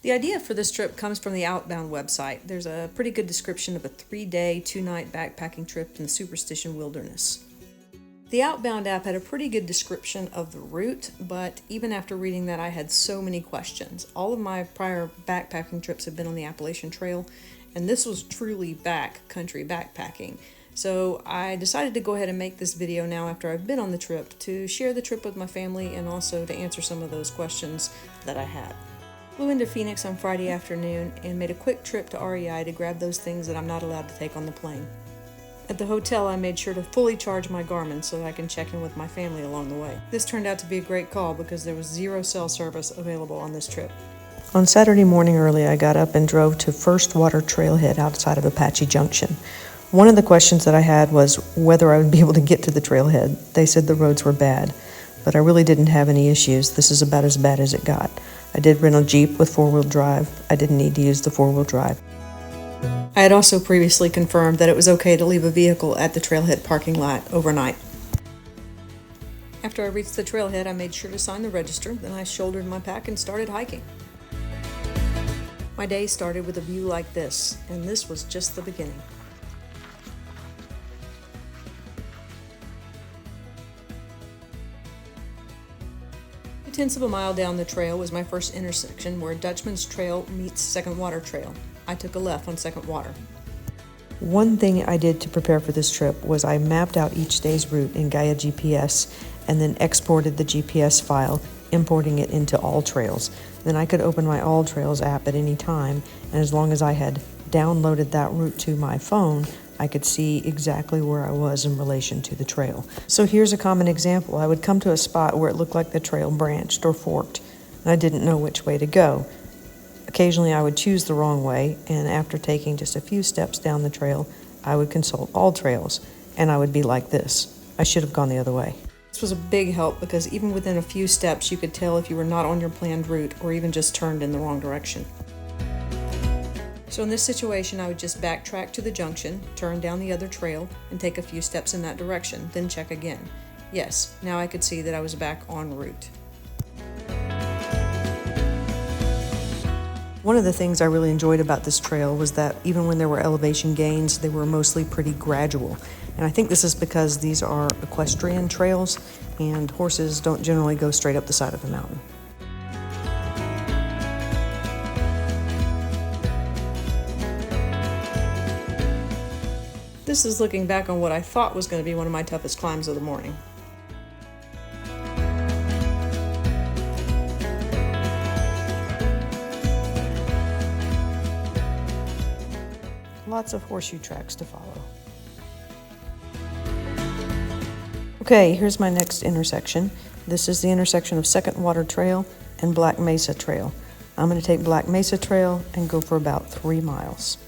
The idea for this trip comes from the Outbound website. There's a pretty good description of a 3-day, 2-night backpacking trip in the Superstition wilderness. The Outbound app had a pretty good description of the route, but even after reading that, I had so many questions. All of my prior backpacking trips have been on the Appalachian Trail, and this was truly backcountry backpacking. So I decided to go ahead and make this video now after I've been on the trip to share the trip with my family and also to answer some of those questions that I had. Flew into Phoenix on Friday afternoon and made a quick trip to REI to grab those things that I'm not allowed to take on the plane. At the hotel, I made sure to fully charge my Garmin so that I can check in with my family along the way. This turned out to be a great call because there was 0 cell service available on this trip. On Saturday morning early, I got up and drove to First Water Trailhead outside of Apache Junction. One of the questions that I had was whether I would be able to get to the trailhead. They said the roads were bad, but I really didn't have any issues. This is about as bad as it got. I did rent a Jeep with 4-wheel drive. I didn't need to use the 4-wheel drive. I had also previously confirmed that it was okay to leave a vehicle at the trailhead parking lot overnight. After I reached the trailhead, I made sure to sign the register, then I shouldered my pack and started hiking. My day started with a view like this, and this was just the beginning. Tenths of a mile down the trail was my first intersection where Dutchman's Trail meets Second Water Trail. I took a left on Second Water. One thing I did to prepare for this trip was I mapped out each day's route in Gaia GPS and then exported the GPS file, importing it into All Trails. Then I could open my All Trails app at any time, and as long as I had downloaded that route to my phone, I could see exactly where I was in relation to the trail. So here's a common example. I would come to a spot where it looked like the trail branched or forked, and I didn't know which way to go. Occasionally I would choose the wrong way, and after taking just a few steps down the trail, I would consult All Trails, and I would be like this. I should have gone the other way. This was a big help because even within a few steps you could tell if you were not on your planned route or even just turned in the wrong direction. So in this situation, I would just backtrack to the junction, turn down the other trail, and take a few steps in that direction, then check again. Yes, now I could see that I was back en route. One of the things I really enjoyed about this trail was that even when there were elevation gains, they were mostly pretty gradual. And I think this is because these are equestrian trails, and horses don't generally go straight up the side of the mountain. This is looking back on what I thought was going to be one of my toughest climbs of the morning. Lots of horseshoe tracks to follow. Okay, here's my next intersection. This is the intersection of Second Water Trail and Black Mesa Trail. I'm going to take Black Mesa Trail and go for about 3 miles.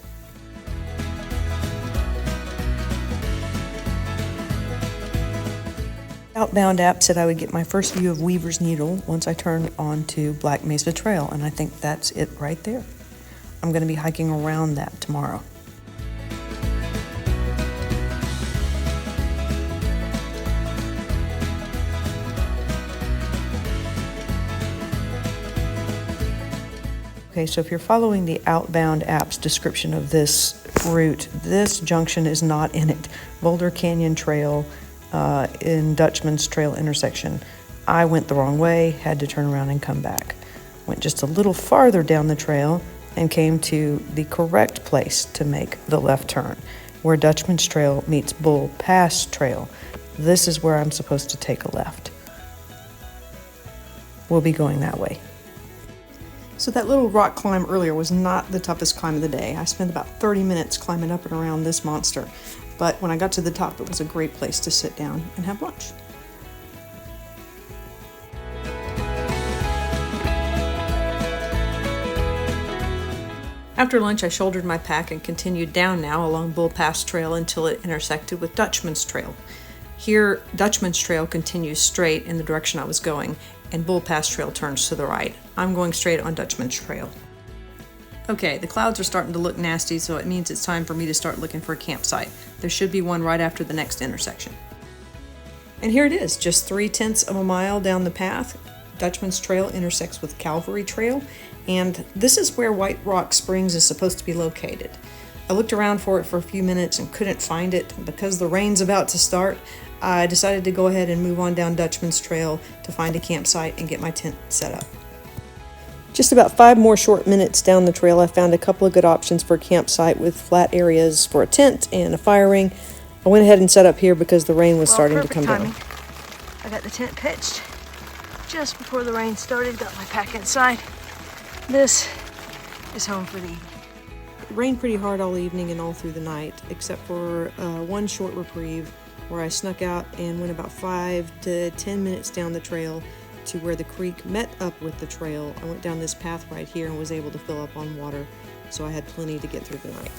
Outbound app said I would get my first view of Weaver's Needle once I turned onto Black Mesa Trail, and I think that's it right there. I'm going to be hiking around that tomorrow. Okay, so if you're following the Outbound app's description of this route, this junction is not in it. Boulder Canyon Trail in Dutchman's Trail intersection. I went the wrong way, had to turn around and come back. Went just a little farther down the trail and came to the correct place to make the left turn, where Dutchman's Trail meets Bull Pass Trail. This is where I'm supposed to take a left. We'll be going that way. So that little rock climb earlier was not the toughest climb of the day. I spent about 30 minutes climbing up and around this monster. But when I got to the top, it was a great place to sit down and have lunch. After lunch, I shouldered my pack and continued down now along Bull Pass Trail until it intersected with Dutchman's Trail. Here, Dutchman's Trail continues straight in the direction I was going, and Bull Pass Trail turns to the right. I'm going straight on Dutchman's Trail. Okay, the clouds are starting to look nasty, so it means it's time for me to start looking for a campsite. There should be one right after the next intersection. And here it is, just 0.3 of a mile down the path. Dutchman's Trail intersects with Calvary Trail, and this is where White Rock Springs is supposed to be located. I looked around for it for a few minutes and couldn't find it. Because the rain's about to start, I decided to go ahead and move on down Dutchman's Trail to find a campsite and get my tent set up. Just about 5 more short minutes down the trail, I found a couple of good options for a campsite with flat areas for a tent and a fire ring. I went ahead and set up here because the rain was starting to come down. I got the tent pitched just before the rain started, got my pack inside. This is home for the evening. It rained pretty hard all evening and all through the night, except for one short reprieve where I snuck out and went about 5 to 10 minutes down the trail to where the creek met up with the trail. I went down this path right here and was able to fill up on water, so I had plenty to get through the night.